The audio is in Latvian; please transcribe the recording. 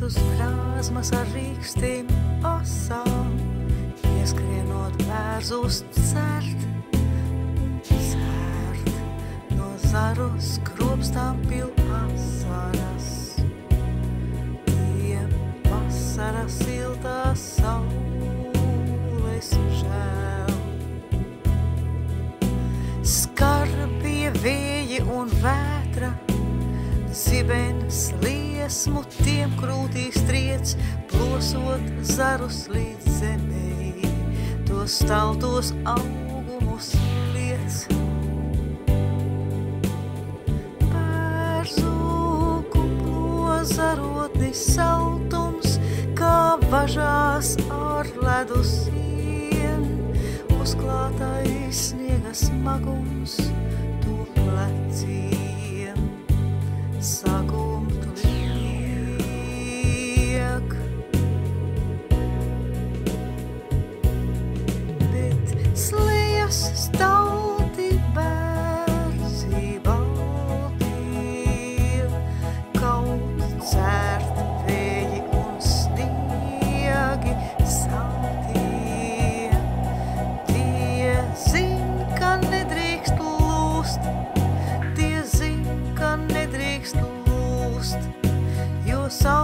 uz krāsmas ar rīkstīm asām, ieskrienot bērzus cert, no zaru skropstām pil asaras. Tie vasara siltās saules žēl. Skarbie vēji un vētra, zibens liesmu tiem krūtīs triec, plosot zarus līdz zemei, tos staltos augumus liec. Bērzu kuplo zarotnis saltums, kā važās ar ledu sien, uzklātais sniega smagums to pleciem. Sagumt liek, bet slējas stalti bērzi baltie, kaut cērt vēji un sniegi saltie. Tie zin, ka nedrīkst lūst, nedrīkst lūst, jo saule